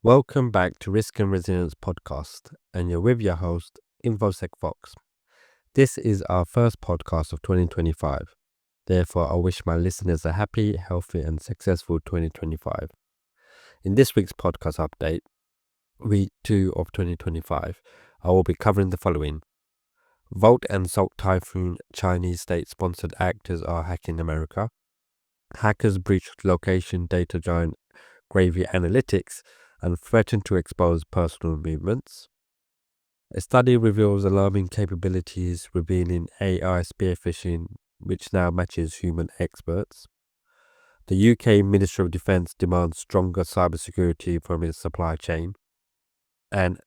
Welcome back to Risk and Resilience podcast, and you're with your host, InfoSec Fox. This is our first podcast of 2025. Therefore, I wish my listeners a happy, healthy, and successful 2025. In this week's podcast update, week 2 of 2025, I will be covering the following. Volt and Salt Typhoon Chinese state-sponsored actors are hacking America. Hackers breached location data giant Gravy Analytics and threaten to expose personal movements. A study reveals alarming capabilities, revealing AI spear phishing, which now matches human experts. The UK Ministry of Defence demands stronger cybersecurity from its supply chain. And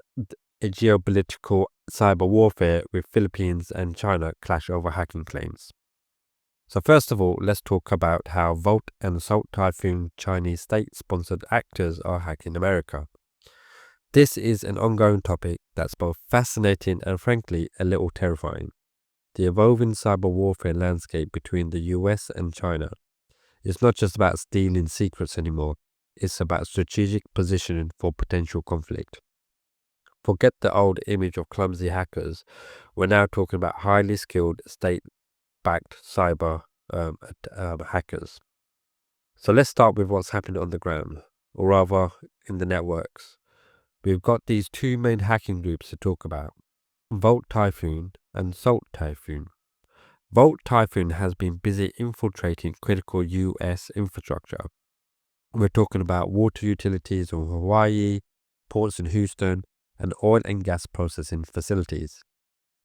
a geopolitical cyber warfare with Philippines and China clash over hacking claims. So first of all, let's talk about how Volt and Salt Typhoon Chinese state-sponsored actors are hacking America. This is an ongoing topic that's both fascinating and frankly a little terrifying. The evolving cyber warfare landscape between the US and China is not just about stealing secrets anymore, it's about strategic positioning for potential conflict. Forget the old image of clumsy hackers, we're now talking about highly skilled state-backed cyber hackers. So let's start with what's happening on the ground, or rather in the networks. We've got these two main hacking groups to talk about, Volt Typhoon and Salt Typhoon. Volt Typhoon has been busy infiltrating critical US infrastructure. We're talking about water utilities in Hawaii, ports in Houston, and oil and gas processing facilities.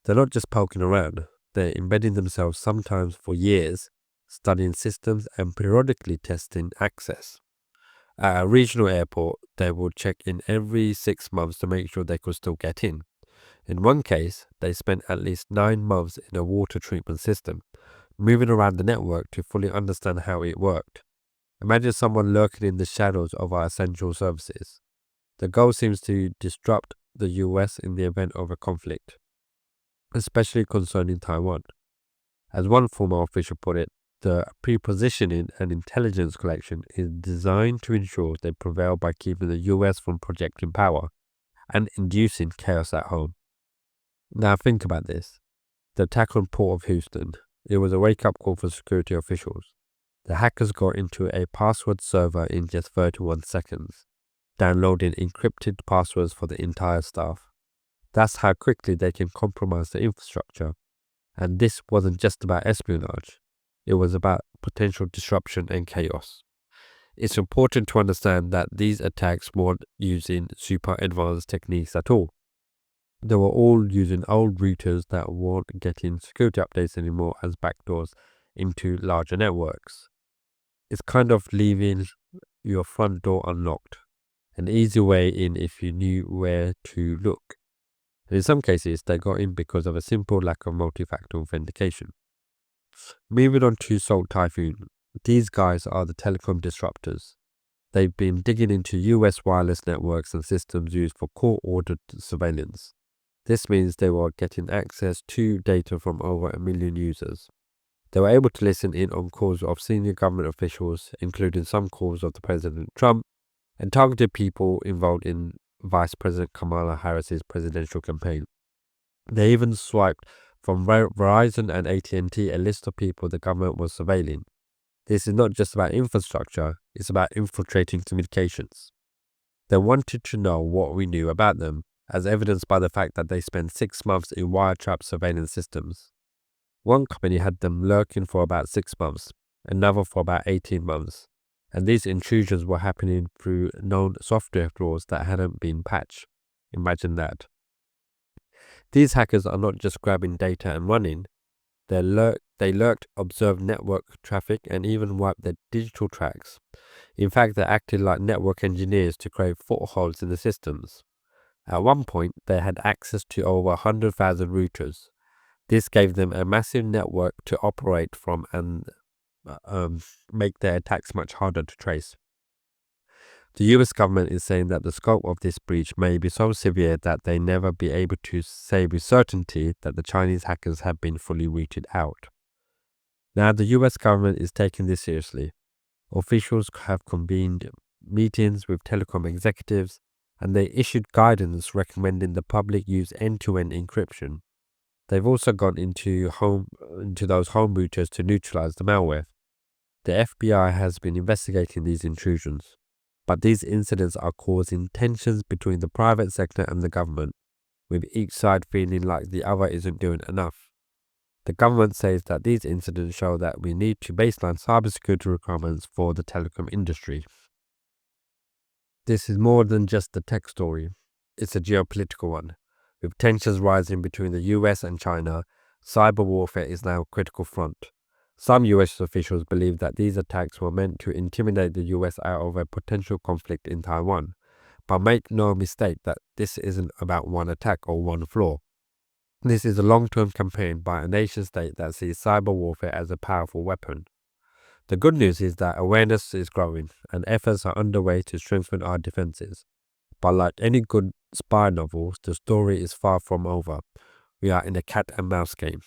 They're not just poking around, they're embedding themselves sometimes for years, studying systems and periodically testing access. At a regional airport, they will check in every 6 months to make sure they could still get in. In one case, they spent at least 9 months in a water treatment system, moving around the network to fully understand how it worked. Imagine someone lurking in the shadows of our essential services. The goal seems to disrupt the US in the event of a conflict, especially concerning Taiwan. As one former official put it, the pre-positioning and intelligence collection is designed to ensure they prevail by keeping the US from projecting power and inducing chaos at home. Now think about this. The attack on Port of Houston, it was a wake-up call for security officials. The hackers got into a password server in just 31 seconds, downloading encrypted passwords for the entire staff. That's how quickly they can compromise the infrastructure. And this wasn't just about espionage. It was about potential disruption and chaos. It's important to understand that these attacks weren't using super advanced techniques at all. They were all using old routers that weren't getting security updates anymore as backdoors into larger networks. It's kind of leaving your front door unlocked, an easy way in if you knew where to look. And in some cases, they got in because of a simple lack of multi-factor authentication. Moving on to Salt Typhoon, these guys are the telecom disruptors. They've been digging into US wireless networks and systems used for court-ordered surveillance. This means they were getting access to data from over 1 million users. They were able to listen in on calls of senior government officials, including some calls of the President Trump, and targeted people involved in Vice President Kamala Harris's presidential campaign. They even swiped from Verizon and AT&T a list of people the government was surveilling. This is not just about infrastructure, it's about infiltrating communications. They wanted to know what we knew about them, as evidenced by the fact that they spent 6 months in wiretap surveillance systems. One company had them lurking for about 6 months, another for about 18 months, and these intrusions were happening through known software flaws that hadn't been patched. Imagine that. These hackers are not just grabbing data and running, they lurked, observed network traffic, and even wiped their digital tracks. In fact, they acted like network engineers to create footholds in the systems. At one point, they had access to over 100,000 routers. This gave them a massive network to operate from and make their attacks much harder to trace. The US government is saying that the scope of this breach may be so severe that they never be able to say with certainty that the Chinese hackers have been fully rooted out. Now, the US government is taking this seriously. Officials have convened meetings with telecom executives and they issued guidance recommending the public use end-to-end encryption. They've also gone into those home routers to neutralize the malware. The FBI has been investigating these intrusions, but these incidents are causing tensions between the private sector and the government, with each side feeling like the other isn't doing enough. The government says that these incidents show that we need to baseline cybersecurity requirements for the telecom industry. This is more than just a tech story. It's a geopolitical one. With tensions rising between the US and China, cyber warfare is now a critical front. Some US officials believe that these attacks were meant to intimidate the US out of a potential conflict in Taiwan. But make no mistake that this isn't about one attack or one flaw. This is a long-term campaign by a nation-state that sees cyber warfare as a powerful weapon. The good news is that awareness is growing and efforts are underway to strengthen our defenses. But like any good spy novel, the story is far from over. We are in a cat and mouse game.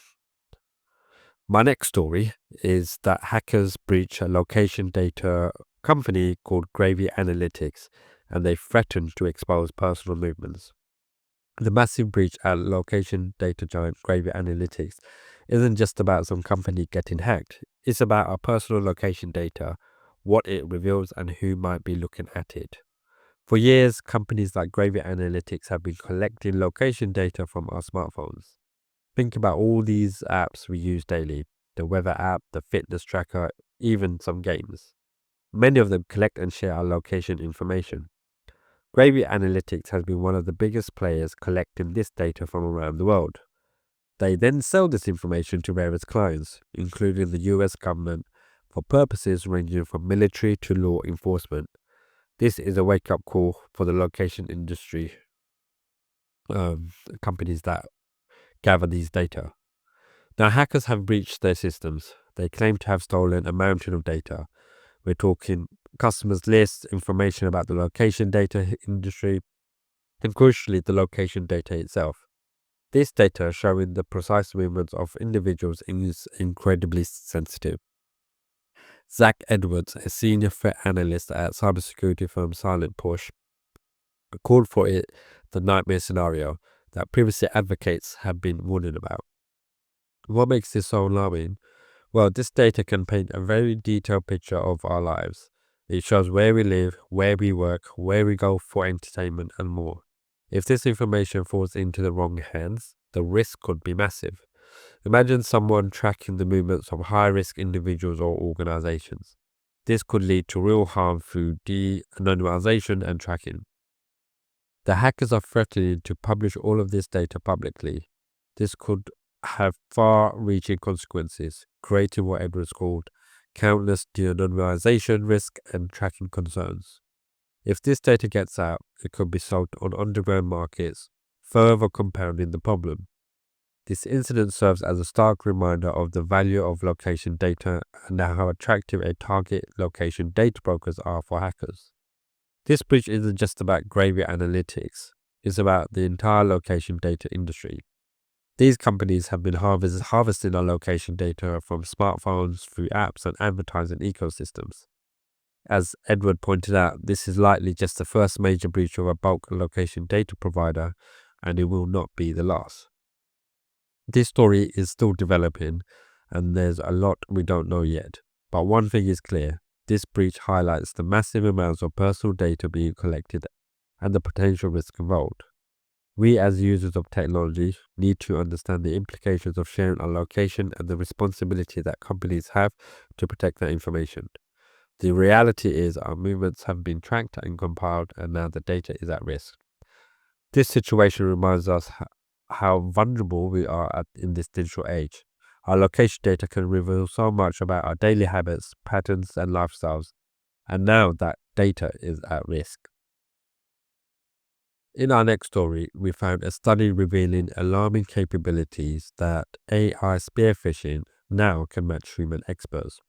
My next story is that hackers breach a location data company called Gravy Analytics, and they threatened to expose personal movements. The massive breach at location data giant Gravy Analytics isn't just about some company getting hacked. It's about our personal location data, what it reveals, and who might be looking at it. For years, companies like Gravy Analytics have been collecting location data from our smartphones. Think about all these apps we use daily, the weather app, the fitness tracker, even some games. Many of them collect and share our location information. Gravy Analytics has been one of the biggest players collecting this data from around the world. They then sell this information to various clients, including the US government, for purposes ranging from military to law enforcement. This is a wake-up call for the location industry, companies that gather these data. Now, hackers have breached their systems. They claim to have stolen a mountain of data. We're talking customers' lists, information about the location data industry, and crucially, the location data itself. This data, showing the precise movements of individuals, is incredibly sensitive. Zach Edwards, a senior threat analyst at cybersecurity firm Silent Push, called for it the nightmare scenario that privacy advocates have been warning about. What makes this so alarming? Well, this data can paint a very detailed picture of our lives. It shows where we live, where we work, where we go for entertainment, and more. If this information falls into the wrong hands, the risk could be massive. Imagine someone tracking the movements of high-risk individuals or organizations. This could lead to real harm through de-anonymization and tracking. The hackers are threatening to publish all of this data publicly. This could have far-reaching consequences, creating what Edwards called countless de-anonymization risk and tracking concerns. If this data gets out, it could be sold on underground markets, further compounding the problem. This incident serves as a stark reminder of the value of location data and how attractive a target location data brokers are for hackers. This breach isn't just about Gravy Analytics, it's about the entire location data industry. These companies have been harvesting our location data from smartphones through apps and advertising ecosystems. As Edward pointed out, this is likely just the first major breach of a bulk location data provider, and it will not be the last. This story is still developing, and there's a lot we don't know yet. But one thing is clear, this breach highlights the massive amounts of personal data being collected and the potential risk involved. We as users of technology need to understand the implications of sharing our location and the responsibility that companies have to protect their information. The reality is our movements have been tracked and compiled, and now the data is at risk. This situation reminds us how vulnerable we are in this digital age. Our location data can reveal so much about our daily habits, patterns, and lifestyles, and now that data is at risk. In our next story, we found a study revealing alarming capabilities that AI spear phishing now can match human experts.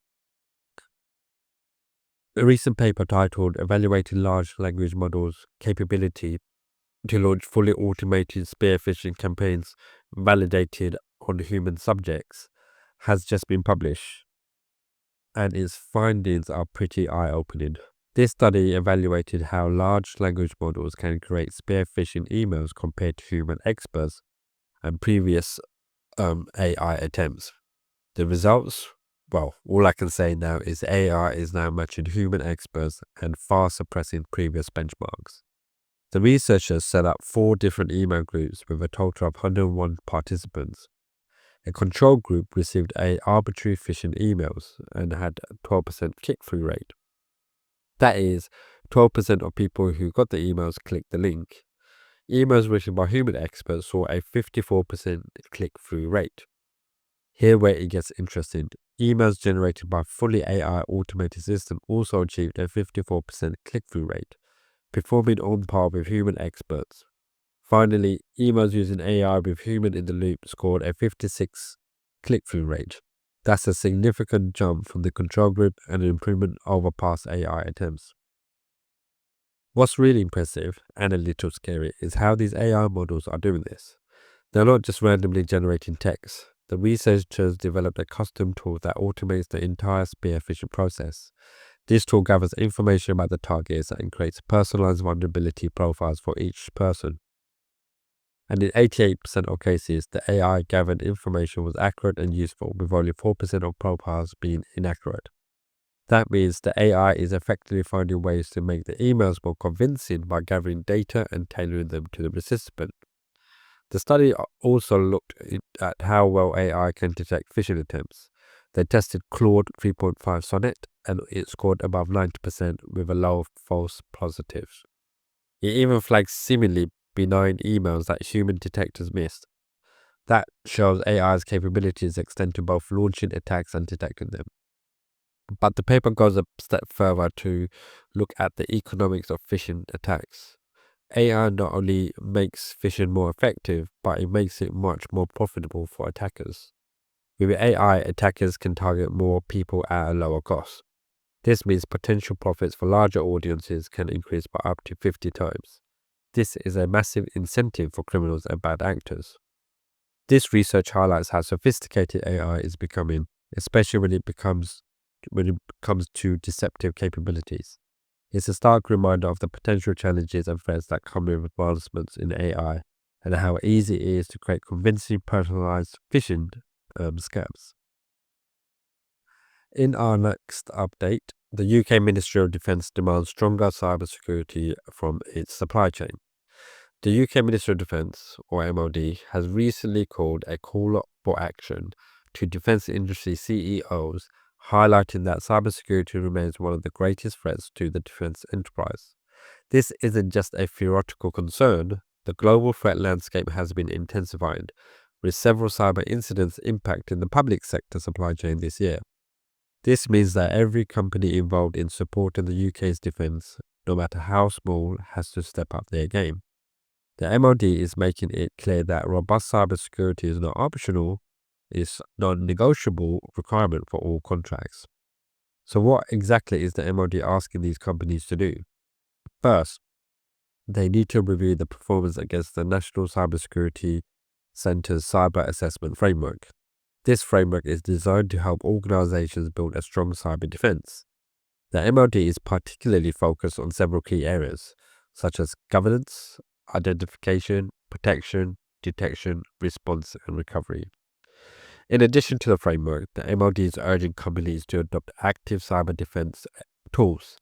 A recent paper titled Evaluating Large Language Models' Capability to Launch Fully Automated Spear Phishing Campaigns Validated on Human Subjects has just been published, and its findings are pretty eye-opening. This study evaluated how large language models can create spear phishing emails compared to human experts and previous AI attempts. The results? Well, all I can say now is AI is now matching human experts and far suppressing previous benchmarks. The researchers set up 4 different email groups with a total of 101 participants. A control group received arbitrary phishing emails and had a 12% click-through rate. That is, 12% of people who got the emails clicked the link. Emails written by human experts saw a 54% click-through rate. Here where it gets interesting. Emails generated by fully AI automated system also achieved a 54% click-through rate, performing on par with human experts. Finally, emails using AI with human in the loop scored a 56 click-through rate. That's a significant jump from the control group and an improvement over past AI attempts. What's really impressive and a little scary is how these AI models are doing this. They're not just randomly generating text. The researchers developed a custom tool that automates the entire spear phishing process. This tool gathers information about the targets and creates personalized vulnerability profiles for each person. And in 88% of cases, the AI gathered information was accurate and useful, with only 4% of profiles being inaccurate. That means the AI is effectively finding ways to make the emails more convincing by gathering data and tailoring them to the participant. The study also looked at how well AI can detect phishing attempts. They tested Claude 3.5 Sonnet and it scored above 90% with a low false positives. It even flagged seemingly benign emails that human detectors missed. That shows AI's capabilities extend to both launching attacks and detecting them. But the paper goes a step further to look at the economics of phishing attacks. AI not only makes phishing more effective, but it makes it much more profitable for attackers. With AI, attackers can target more people at a lower cost. This means potential profits for larger audiences can increase by up to 50 times. This is a massive incentive for criminals and bad actors. This research highlights how sophisticated AI is becoming, especially when it comes to deceptive capabilities. It's a stark reminder of the potential challenges and threats that come with advancements in AI and how easy it is to create convincing personalized phishing scams. In our next update, the UK Ministry of Defence demands stronger cybersecurity from its supply chain. The UK Ministry of Defence, or MOD, has recently called a call for action to defence industry CEOs, highlighting that cybersecurity remains one of the greatest threats to the defence enterprise. This isn't just a theoretical concern. The global threat landscape has been intensifying, with several cyber incidents impacting the public sector supply chain this year. This means that every company involved in supporting the UK's defence, no matter how small, has to step up their game. The MOD is making it clear that robust cybersecurity is not optional, it's non-negotiable requirement for all contracts. So what exactly is the MOD asking these companies to do? First, they need to review the performance against the National Cybersecurity Centre's Cyber Assessment Framework. This framework is designed to help organizations build a strong cyber defense. The MOD is particularly focused on several key areas, such as governance, identification, protection, detection, response, and recovery. In addition to the framework, the MOD is urging companies to adopt active cyber defense tools,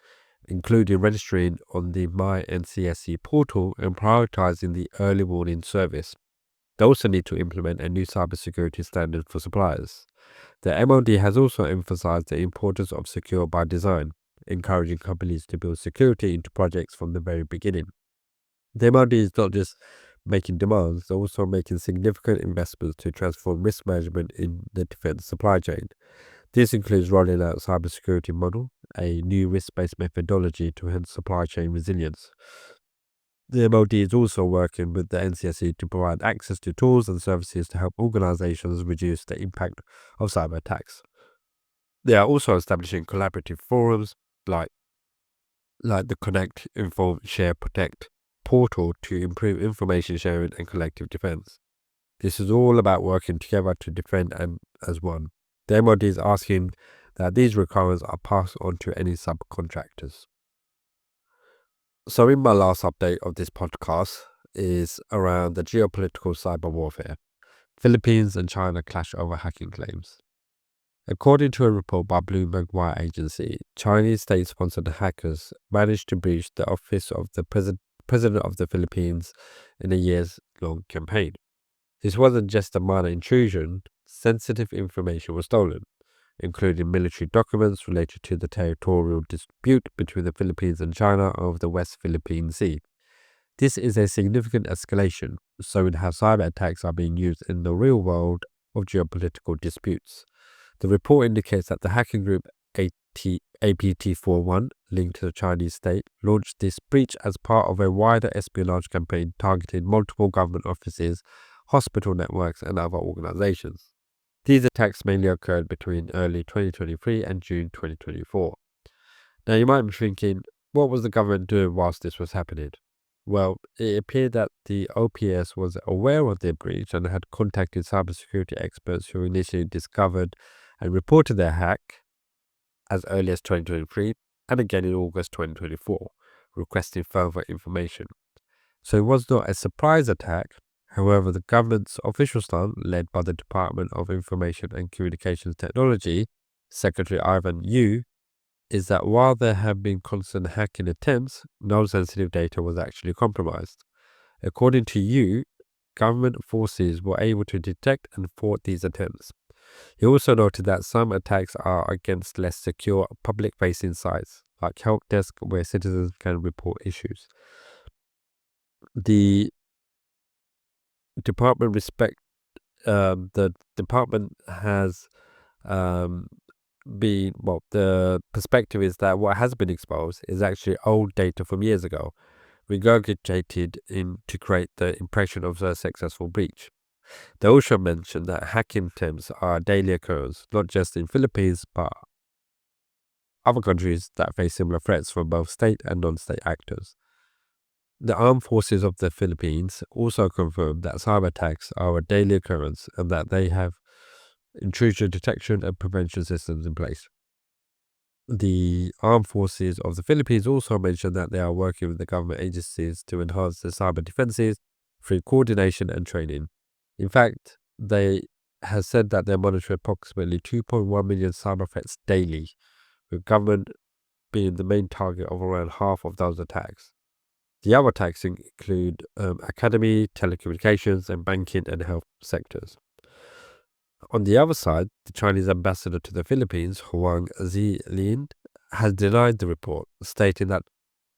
including registering on the My NCSC portal and prioritizing the early warning service. They also need to implement a new cybersecurity standard for suppliers. The MOD has also emphasized the importance of secure by design, encouraging companies to build security into projects from the very beginning. The MOD is not just making demands, they're also making significant investments to transform risk management in the defense supply chain. This includes rolling out cybersecurity model, a new risk-based methodology to enhance supply chain resilience. The MOD is also working with the NCSC to provide access to tools and services to help organizations reduce the impact of cyber attacks. They are also establishing collaborative forums like the Connect, Inform, Share, Protect portal to improve information sharing and collective defense. This is all about working together to defend as one. The MOD is asking that these requirements are passed on to any subcontractors. So in my last update of this podcast is around the geopolitical cyber warfare. Philippines and China clash over hacking claims. According to a report by Bloomberg Wire Agency, Chinese state-sponsored hackers managed to breach the office of the president of the Philippines in a years-long campaign. This wasn't just a minor intrusion, sensitive information was stolen, including military documents related to the territorial dispute between the Philippines and China over the West Philippine Sea. This is a significant escalation, showing how cyber attacks are being used in the real world of geopolitical disputes. The report indicates that the hacking group APT41, linked to the Chinese state, launched this breach as part of a wider espionage campaign targeting multiple government offices, hospital networks, and other organizations. These attacks mainly occurred between early 2023 and June 2024. Now, you might be thinking, what was the government doing whilst this was happening? Well, it appeared that the OPS was aware of the breach and had contacted cybersecurity experts who initially discovered and reported their hack as early as 2023 and again in August 2024, requesting further information. So it was not a surprise attack. However, the government's official stand, led by the Department of Information and Communications Technology, Secretary Ivan Yu, is that while there have been constant hacking attempts, no sensitive data was actually compromised. According to Yu, government forces were able to detect and thwart these attempts. He also noted that some attacks are against less secure public-facing sites, like help desk where citizens can report issues. The department has the perspective is that what has been exposed is actually old data from years ago, regurgitated to create the impression of a successful breach. They also mentioned that hacking attempts are a daily occurrence, not just in Philippines, but other countries that face similar threats from both state and non-state actors. The armed forces of the Philippines also confirmed that cyber attacks are a daily occurrence and that they have intrusion detection and prevention systems in place. The armed forces of the Philippines also mentioned that they are working with the government agencies to enhance their cyber defenses through coordination and training. In fact, they have said that they monitor approximately 2.1 million cyber threats daily, with government being the main target of around half of those attacks. The other attacks include academy, telecommunications, and banking and health sectors. On the other side, the Chinese ambassador to the Philippines, Huang Zilin, has denied the report, stating that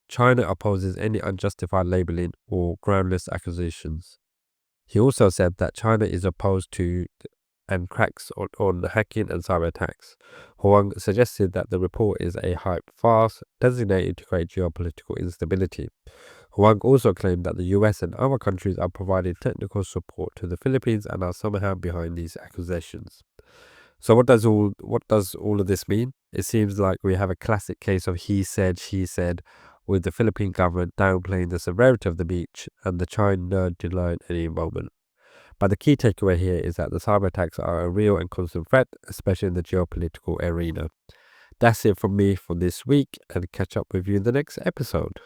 China opposes any unjustified labeling or groundless accusations. He also said that China is opposed to and cracks on hacking and cyber attacks. Huang suggested that the report is a hype farce designated to create geopolitical instability. Huang also claimed that the US and other countries are providing technical support to the Philippines and are somehow behind these accusations. So what does all of this mean? It seems like we have a classic case of he said, she said, with the Philippine government downplaying the severity of the breach and the China denying any involvement. But the key takeaway here is that the cyber attacks are a real and constant threat, especially in the geopolitical arena. That's it from me for this week, and catch up with you in the next episode.